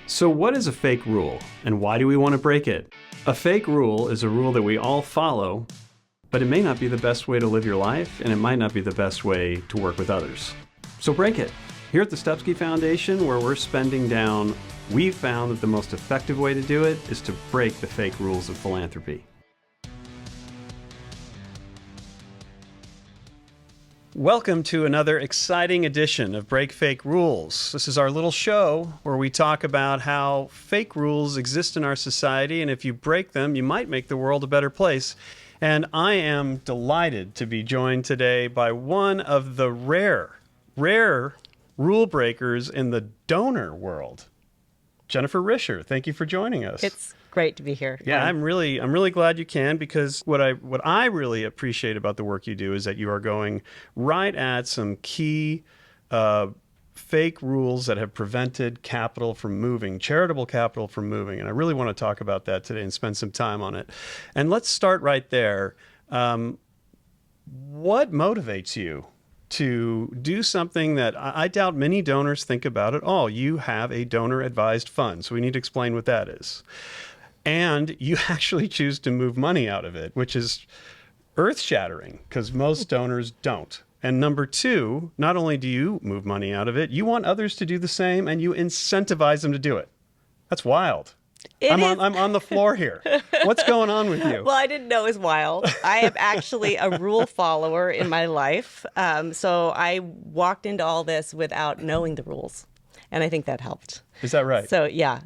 So what is a fake rule, and why do we want to break it? A fake rule is a rule that we all follow, but it may not be the best way to live your life, and it might not be the best way to work with others. So break it. Here at the Stupski Foundation, where we're spending down, we've found that the most effective way to do it is to break the fake rules of philanthropy. Welcome to another exciting edition of Break Fake Rules. This is our little show where we talk about how fake rules exist in our society, and if you break them, you might make the world a better place. And I am delighted to be joined today by one of the rare rule breakers in the donor world, Jennifer Risher. Thank you for joining us. It's great to be here. Yeah, I'm really glad you can, because what I really appreciate about the work you do is that you are going right at some key fake rules that have prevented capital from moving, charitable capital from moving, and I really want to talk about that today and spend some time on it. And let's start right there. What motivates you to do something that I doubt many donors think about at all? You have a donor-advised fund, so we need to explain what that is. And you actually choose to move money out of it, which is earth-shattering because most donors don't. And number two, not only do you move money out of it, you want others to do the same, and you incentivize them to do it. That's wild. I'm on the floor here. What's going on with you? Well, I didn't know it was wild. I am actually a rule follower in my life. So I walked into all this without knowing the rules. And I think that helped. Is that right? So, yeah.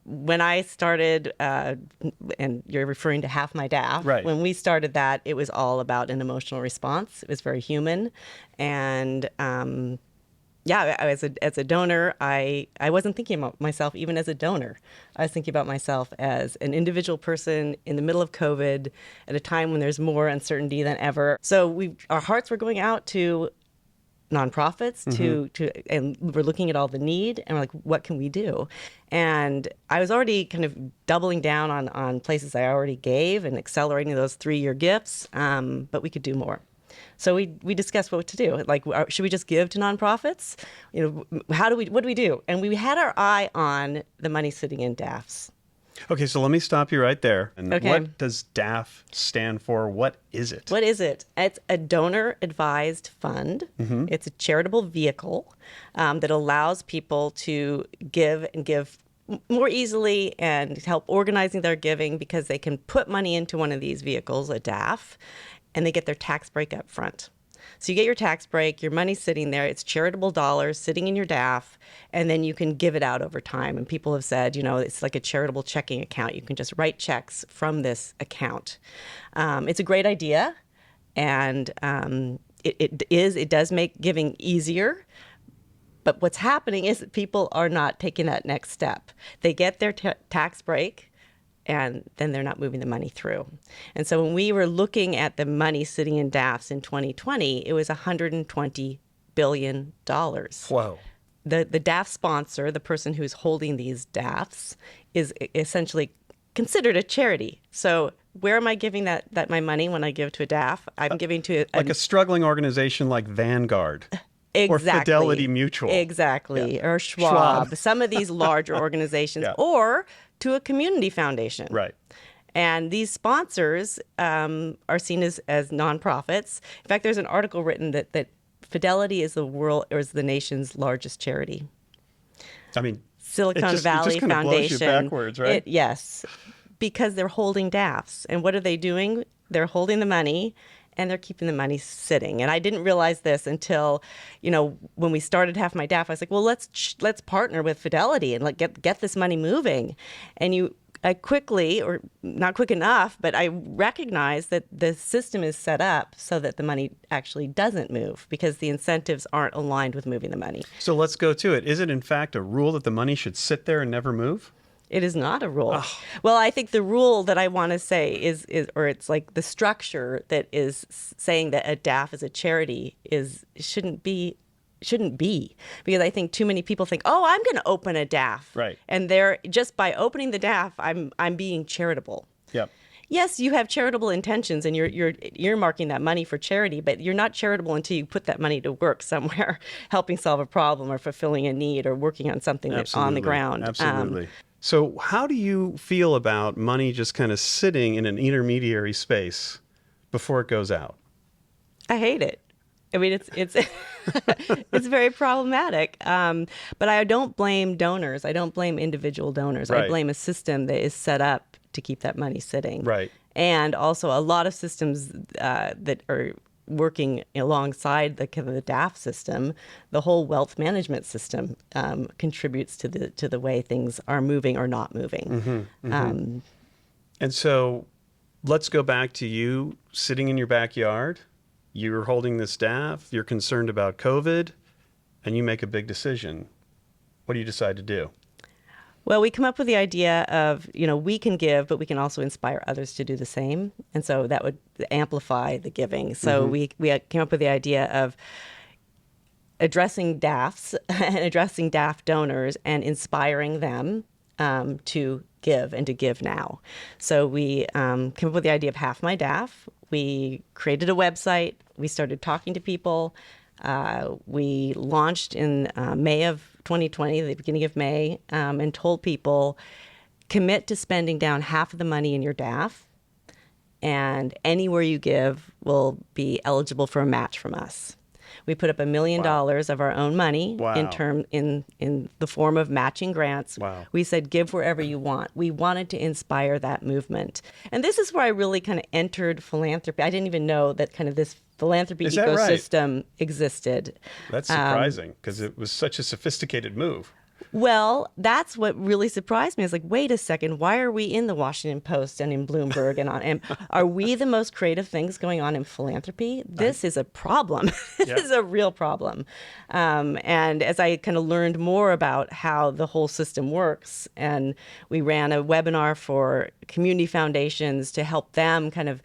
When I started, and you're referring to HalfMyDAF, right. When we started that, it was all about an emotional response. It was very human. And as a donor, I wasn't thinking about myself even as a donor. I was thinking about myself as an individual person in the middle of COVID at a time when there's more uncertainty than ever. So our hearts were going out to nonprofits, and we're looking at all the need, and we're like, what can we do? And I was already kind of doubling down on places I already gave and accelerating those 3-year gifts, but we could do more. So we discussed what to do. Like, should we just give to nonprofits? What do we do? And we had our eye on the money sitting in DAFs. Okay, so let me stop you right there. And okay. What does DAF stand for? What is it? What is it? It's a donor-advised fund. Mm-hmm. It's a charitable vehicle that allows people to give more easily and help organizing their giving, because they can put money into one of these vehicles, a DAF, and they get their tax break up front. So you get your tax break, your money's sitting there, it's charitable dollars sitting in your DAF, and then you can give it out over time. And people have said, it's like a charitable checking account. You can just write checks from this account. It's a great idea, and it does make giving easier. But what's happening is that people are not taking that next step. They get their tax break, and then they're not moving the money through. And so when we were looking at the money sitting in DAFs in 2020, it was $120 billion. Whoa. The DAF sponsor, the person who's holding these DAFs, is essentially considered a charity. So where am I giving that my money when I give to a DAF? I'm giving to a struggling organization like Vanguard. Exactly. Or Fidelity Mutual. Exactly. Yeah. Or Schwab. Some of these larger organizations. Yeah. Or to a community foundation. Right. And these sponsors are seen as nonprofits. In fact, there's an article written that Fidelity is the nation's largest charity. I mean, Silicon Valley it just Foundation. Blows you backwards, right? Yes, because they're holding DAFs. And what are they doing? They're holding the money, and they're keeping the money sitting. And I didn't realize this until, when we started HalfMyDAF, I was like, well, let's partner with Fidelity and get this money moving. And I quickly, or not quick enough, but I recognized that the system is set up so that the money actually doesn't move because the incentives aren't aligned with moving the money. So let's go to it. Is it in fact a rule that the money should sit there and never move? It is not a rule. Oh. Well, I think the rule that I want to say is, or it's like the structure that is saying that a DAF is a charity shouldn't be, because I think too many people think, oh, I'm going to open a DAF. Right. And they're just by opening the DAF, I'm being charitable. Yep. yes, you have charitable intentions and you're earmarking that money for charity, but you're not charitable until you put that money to work somewhere, helping solve a problem or fulfilling a need or working on something that's on the ground. Absolutely. So how do you feel about money just kind of sitting in an intermediary space before it goes out? I hate it. I mean, it's it's very problematic. But I don't blame donors. I don't blame individual donors. Right. I blame a system that is set up to keep that money sitting. Right. And also a lot of systems that are working alongside the kind of the DAF system. The whole wealth management system contributes to the way things are moving or not moving. And so let's go back to you sitting in your backyard. You're holding this staff. You're concerned about COVID, and you make a big decision. What do you decide to do? Well, we come up with the idea of, we can give, but we can also inspire others to do the same. And so that would amplify the giving. So we came up with the idea of addressing DAFs and addressing DAF donors and inspiring them to give and to give now. So we came up with the idea of HalfMyDAF. We created a website. We started talking to people. We launched in May of 2020, the beginning of May, and told people, commit to spending down half of the money in your DAF, and anywhere you give will be eligible for a match from us. We put up $1 million of our own money in the form of matching grants. Wow. We said, give wherever you want. We wanted to inspire that movement. And this is where I really kind of entered philanthropy. I didn't even know that kind of this philanthropy ecosystem existed. That's surprising because it was such a sophisticated move. Well, that's what really surprised me. I was like, wait a second, why are we in the Washington Post and in Bloomberg and are we the most creative things going on in philanthropy? This is a problem. This is a real problem. And as I kind of learned more about how the whole system works, and we ran a webinar for community foundations to help them kind of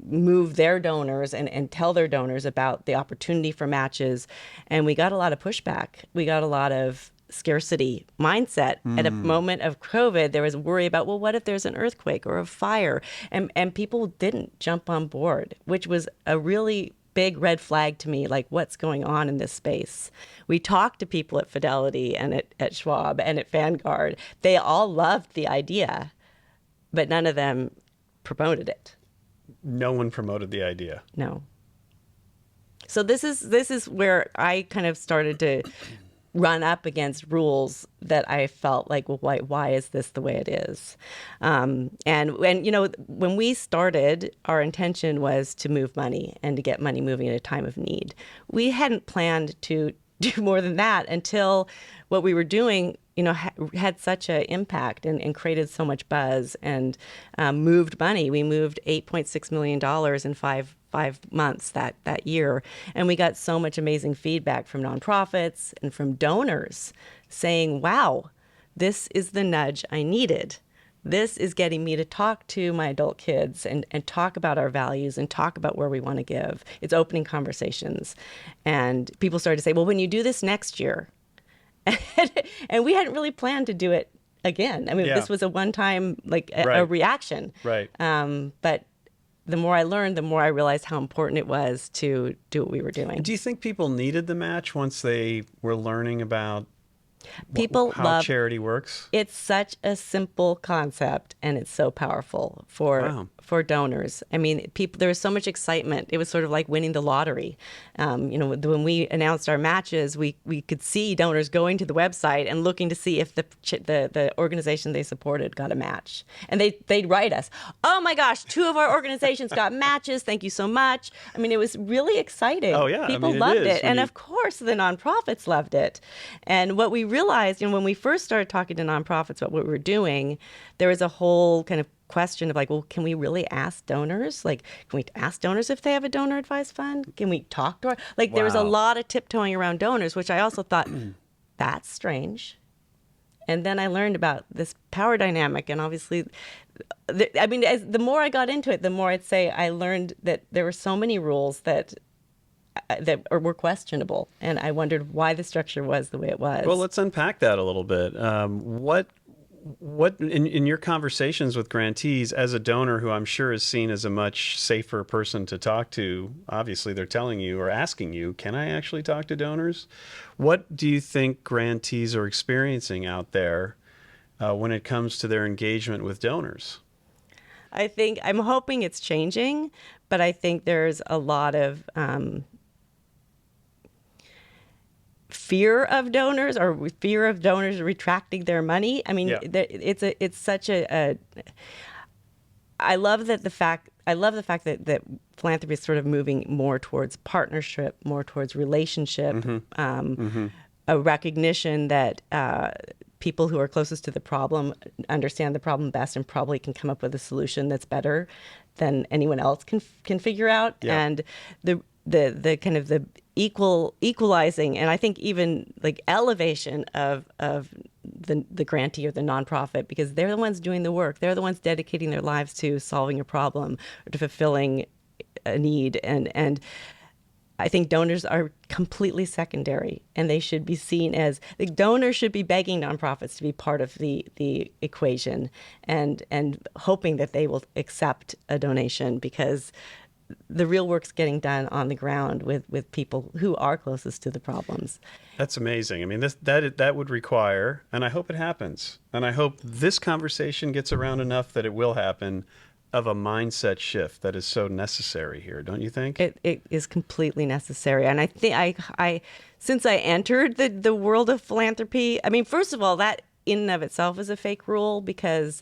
move their donors and tell their donors about the opportunity for matches. And we got a lot of pushback. We got a lot of scarcity mindset. At a moment of COVID, there was worry about, well, what if there's an earthquake or a fire? And people didn't jump on board, which was a really big red flag to me, like what's going on in this space. We talked to people at Fidelity and at Schwab and at Vanguard. They all loved the idea, but none of them promoted it. No one promoted the idea. No. So this is where I kind of started to run up against rules that I felt like, well, why is this the way it is? And when we started, our intention was to move money and to get money moving at a time of need. We hadn't planned to do more than that until what we were doing, had such an impact and created so much buzz and moved money. We moved $8.6 million in five months that year. And we got so much amazing feedback from nonprofits and from donors saying, wow, this is the nudge I needed. This is getting me to talk to my adult kids and talk about our values and talk about where we want to give. It's opening conversations. And people started to say, well, when you do this next year, and we hadn't really planned to do it again. I mean, this was a one-time, a reaction. Right. But the more I learned, the more I realized how important it was to do what we were doing. Do you think people needed the match once they were learning about how charity works? It's such a simple concept, and it's so powerful for donors. I mean, there was so much excitement. It was sort of like winning the lottery. When we announced our matches, we could see donors going to the website and looking to see if the organization they supported got a match. And they'd write us, oh my gosh, 2 of our organizations got matches. Thank you so much. I mean, it was really exciting. Oh yeah, people loved it. And of course, the nonprofits loved it. And what we realized, when we first started talking to nonprofits about what we were doing, there was a whole kind of question of well, can we really ask donors? Can we ask donors if they have a donor advised fund? Can we talk to there was a lot of tiptoeing around donors, which I also thought, that's strange. And then I learned about this power dynamic, and obviously, the more I got into it, the more I'd say I learned that there were so many rules that were questionable, and I wondered why the structure was the way it was. Well, let's unpack that a little bit. What in your conversations with grantees, as a donor who I'm sure is seen as a much safer person to talk to, obviously they're telling you or asking you, can I actually talk to donors? What do you think grantees are experiencing out there when it comes to their engagement with donors? I'm hoping it's changing, but I think there's a lot of fear of donors, or fear of donors retracting their money. I mean, Yeah. it's such a I love that the fact that philanthropy is sort of moving more towards partnership, more towards relationship, a recognition that people who are closest to the problem understand the problem best and probably can come up with a solution that's better than anyone else can figure out. Yeah. And the kind of the equalizing, and I think even like elevation of the grantee or the nonprofit, because they're the ones doing the work. They're the ones dedicating their lives to solving a problem or to fulfilling a need. And I think donors are completely secondary, and they should be seen as, the donors should be begging nonprofits to be part of the equation, and hoping that they will accept a donation, because the real work's getting done on the ground with people who are closest to the problems. That's amazing. I mean, that would require, and I hope it happens, and I hope this conversation gets around enough that it will happen, of a mindset shift that is so necessary here, don't you think? It is completely necessary. And I think I since I entered the world of philanthropy, I mean, first of all, that in and of itself is a fake rule, because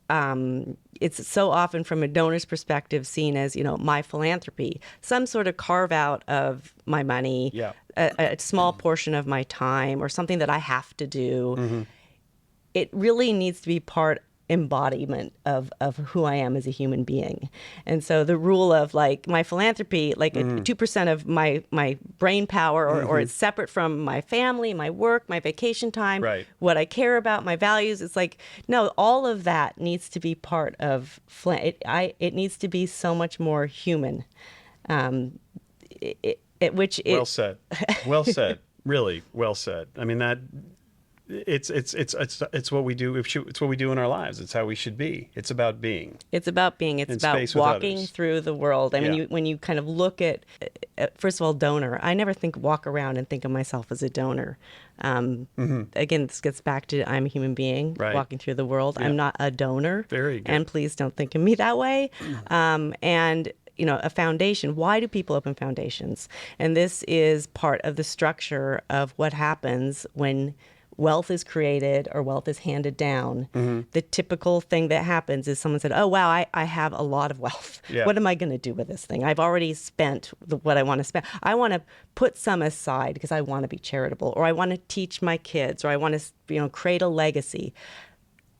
it's so often from a donor's perspective seen as, my philanthropy, some sort of carve out of my money, Yeah. a small portion of my time, or something that I have to do. It really needs to be part embodiment of who I am as a human being. And so the rule of like my philanthropy, like 2% of my brain power, or it's separate from my family, my work, my vacation time, Right. what I care about, my values. It's like, no, all of that needs to be part of it needs to be so much more human. Well said. Well said. Really well said. I mean, that it's what we do. It's what we do in our lives. It's how we should be. It's about being. It's about being. It's In about space with walking others. through the world. I mean, Yeah. when you kind of look at first of all, donor. I never walk around and think of myself as a donor. Again, this gets back to, I'm a human being Right. walking through the world. Yeah. I'm not a donor. Very good. And please don't think of me that way. And a foundation. Why do people open foundations? And this is part of the structure of what happens when wealth is created or wealth is handed down. The typical thing that happens is someone said, oh, wow, I have a lot of wealth. Yeah. What am I going to do with this thing? I've already spent what I want to spend. I want to put some aside because I want to be charitable, or I want to teach my kids, or I want to create a legacy.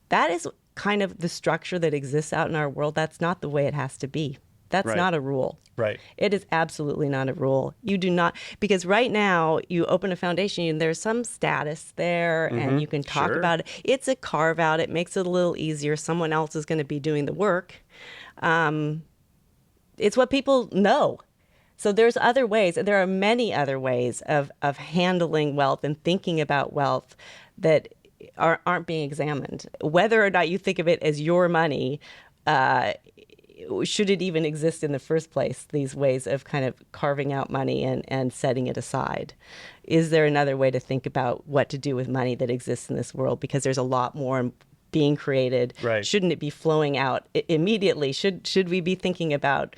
That is kind of the structure that exists out in our world. That's not the way it has to be. That's Right. not a rule. Right. It is absolutely not a rule. You do not, because right now you open a foundation and there's some status there, and you can talk Sure. about it. It's a carve out. It makes it a little easier. Someone else is going to be doing the work. It's what people know. So there's other ways. There are many other ways of handling wealth and thinking about wealth that aren't being examined. Whether or not you think of it as your money, should it even exist in the first place, these ways of kind of carving out money and setting it aside? Is there another way to think about what to do with money that exists in this world? Because there's a lot more being created. Right. Shouldn't it be flowing out immediately? Should we be thinking about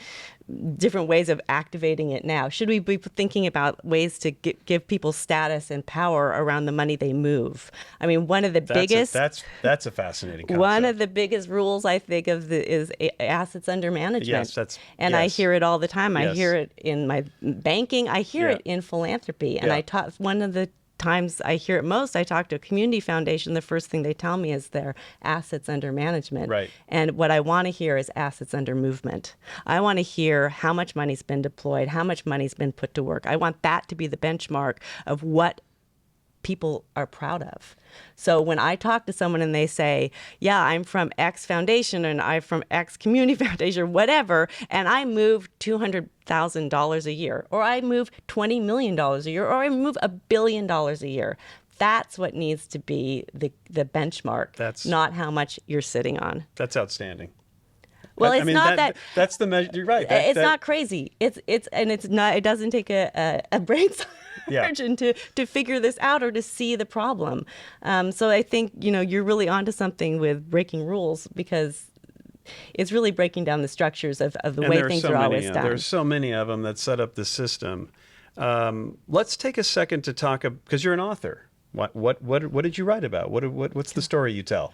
different ways of activating it now? Should we be thinking about ways to give people status and power around the money they move? I mean, one of the biggest... That's a fascinating concept. One of the biggest rules I think of is assets under management. Yes, I hear it all the time. I Yes. hear it in my banking. I hear Yeah. it in philanthropy. And Yeah. I taught one of the times I hear it most, I talk to a community foundation, the first thing they tell me is their assets under management. Right. And what I want to hear is assets under movement. I want to hear how much money's been deployed, how much money's been put to work. I want that to be the benchmark of what people are proud of. So when I talk to someone and they say, yeah, I'm from X foundation and I'm from X community foundation or whatever, and I move $200,000 a year, or I move $20 million a year, or I move $1 billion a year, That's what needs to be the benchmark, not how much you're sitting on. That's outstanding. Well, it's not that. That's the measure. You're right. It's not crazy. It's not. It doesn't take a brain surgeon to figure this out or to see the problem. So I think you're really onto something with breaking rules, because it's really breaking down the structures of the way things are always done. There's so many of them that set up the system. Let's take a second to talk, because you're an author. What did you write about? What's the story you tell?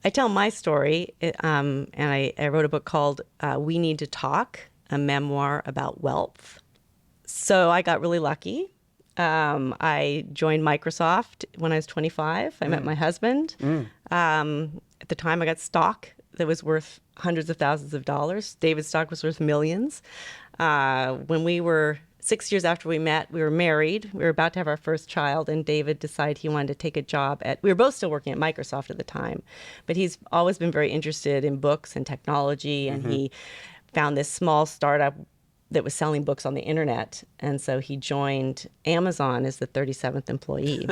I tell my story, and I wrote a book called We Need to Talk, a memoir about wealth. So I got really lucky. I joined Microsoft when I was 25. I met my husband. At the time, I got stock that was worth hundreds of thousands of dollars. David's stock was worth millions. When we were 6 years after we met, we were married. We were about to have our first child, and David decided he wanted to take a job we were both still working at Microsoft at the time, but he's always been very interested in books and technology, and he found this small startup that was selling books on the internet, and so he joined Amazon as the 37th employee.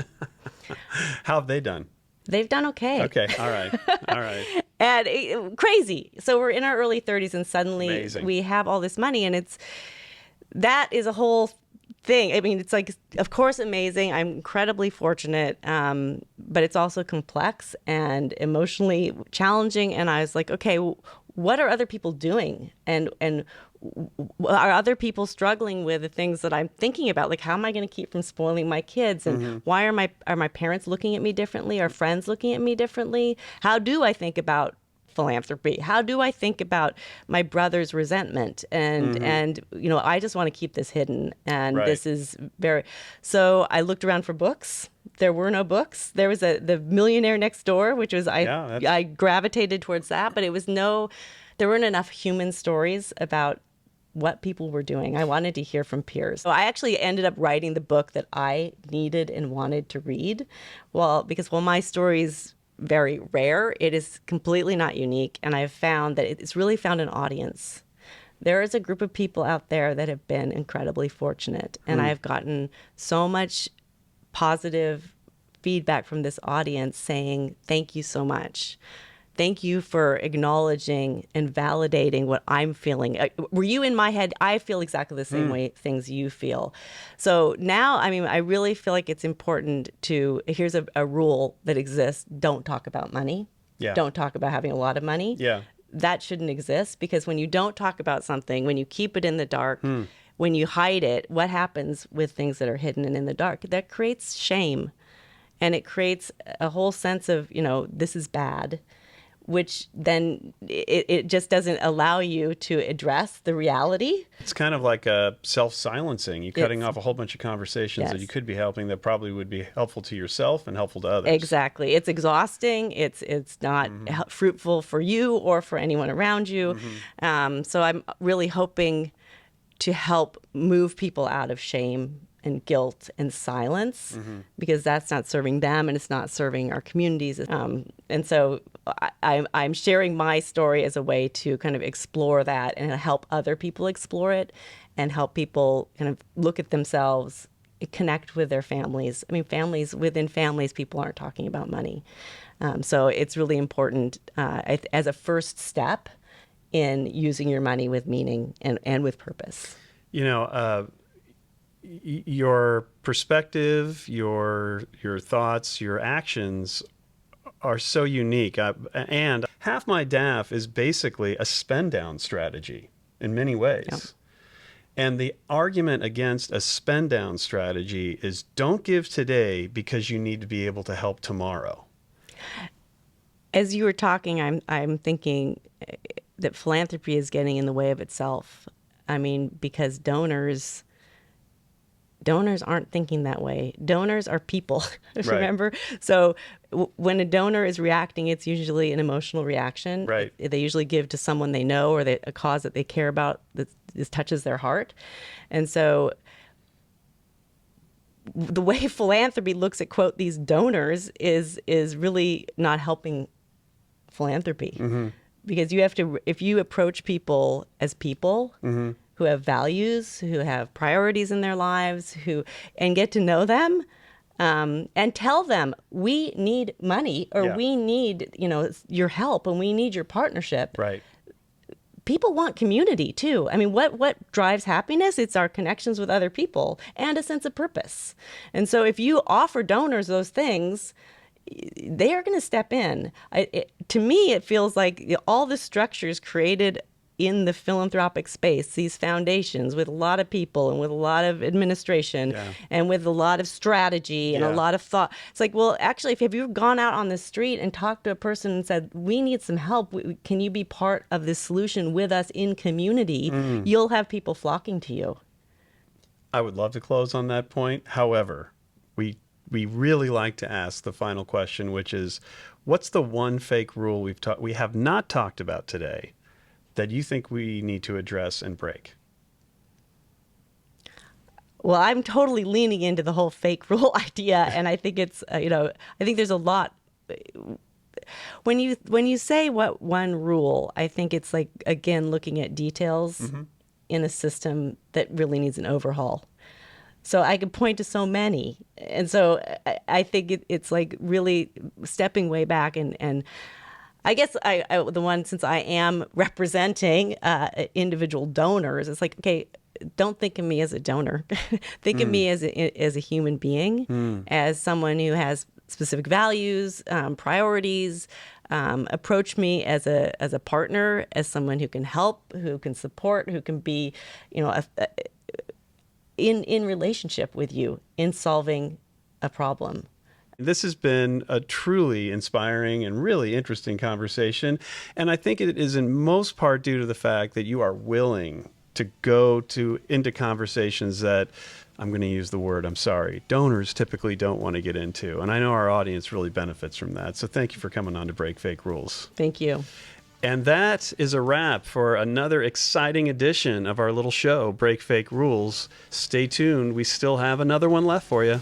How have they done? They've done okay. Okay, all right. And crazy. So we're in our early 30s, and suddenly we have all this money, and that is a whole thing. I mean, it's like, of course, amazing. I'm incredibly fortunate, but it's also complex and emotionally challenging. And I was like, okay, what are other people doing? And are other people struggling with the things that I'm thinking about? Like, how am I going to keep from spoiling my kids? And why are my parents looking at me differently? Are friends looking at me differently? How do I think about philanthropy? How do I think about my brother's resentment? And I just want to keep this hidden. And this is so I looked around for books. There were no books. There was the Millionaire Next Door, which was, I gravitated towards that, but there weren't enough human stories about what people were doing. I wanted to hear from peers. So I actually ended up writing the book that I needed and wanted to read. Because my story's very rare, it is completely not unique, and I've found that it's really found an audience. There is a group of people out there that have been incredibly fortunate, and I've gotten so much positive feedback from this audience saying, thank you so much. Thank you for acknowledging and validating what I'm feeling. Were you in my head? I feel exactly the same way things you feel. So now, I really feel like it's important here's a rule that exists. Don't talk about money. Yeah. Don't talk about having a lot of money. Yeah. That shouldn't exist, because when you don't talk about something, when you keep it in the dark, when you hide it, what happens with things that are hidden and in the dark? That creates shame, and it creates a whole sense of, this is bad, which then it just doesn't allow you to address the reality. It's kind of like a self-silencing. You're cutting off a whole bunch of conversations that you could be helping that probably would be helpful to yourself and helpful to others. Exactly. It's exhausting. It's not fruitful for you or for anyone around you. So I'm really hoping to help move people out of shame and guilt and silence, because that's not serving them and it's not serving our communities. And so I'm sharing my story as a way to kind of explore that and help other people explore it, and help people kind of look at themselves, connect with their families. Within families, people aren't talking about money. So it's really important as a first step in using your money with meaning and with purpose. Your perspective, your thoughts, your actions are so unique. And HalfMyDAF is basically a spend down strategy in many ways. Yep. And the argument against a spend down strategy is, don't give today because you need to be able to help tomorrow. As you were talking, I'm thinking that philanthropy is getting in the way of itself. Because donors aren't thinking that way. Donors are people, remember? So when a donor is reacting, it's usually an emotional reaction. Right. They usually give to someone they know, or a cause that they care about that touches their heart. And so the way philanthropy looks at, quote, these donors is really not helping philanthropy. Because if you approach people as people, who have values, who have priorities in their lives, and get to know them, and tell them we need money, or Yeah. we need, your help, and we need your partnership. Right. People want community too. I mean, what drives happiness? It's our connections with other people and a sense of purpose. And so if you offer donors those things, they are going to step in. To me, it feels like all the structures created in the philanthropic space, these foundations with a lot of people and with a lot of administration and with a lot of strategy and a lot of thought. It's like, well, actually, if you've gone out on the street and talked to a person and said, we need some help, can you be part of this solution with us in community? You'll have people flocking to you. I would love to close on that point. However, we really like to ask the final question, which is, what's the one fake rule we have not talked about today that you think we need to address and break? Well, I'm totally leaning into the whole fake rule idea, and I think it's I think there's a lot. When you say what one rule, I think it's like, again, looking at details in a system that really needs an overhaul. So I could point to so many, and so I think it's like really stepping way back and. I guess the one, since I am representing individual donors, it's like, okay, don't think of me as a donor. Think of me as a human being, as someone who has specific values, priorities. Approach me as a partner, as someone who can help, who can support, who can be, in relationship with you in solving a problem. This has been a truly inspiring and really interesting conversation. And I think it is in most part due to the fact that you are willing to go into conversations that, I'm going to use the word, I'm sorry, donors typically don't want to get into. And I know our audience really benefits from that. So thank you for coming on to Break Fake Rules. Thank you. And that is a wrap for another exciting edition of our little show, Break Fake Rules. Stay tuned. We still have another one left for you.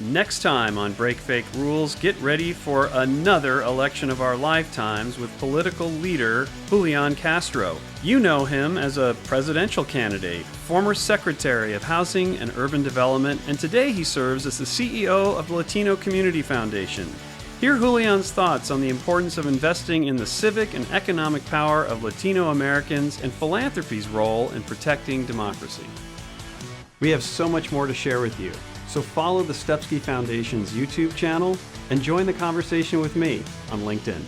Next time on Break Fake Rules, get ready for another election of our lifetimes with political leader Julian Castro. You know him as a presidential candidate, former Secretary of Housing and Urban Development, and today he serves as the CEO of the Latino Community Foundation. Hear Julian's thoughts on the importance of investing in the civic and economic power of Latino Americans and philanthropy's role in protecting democracy. We have so much more to share with you. So follow the Stupski Foundation's YouTube channel and join the conversation with me on LinkedIn.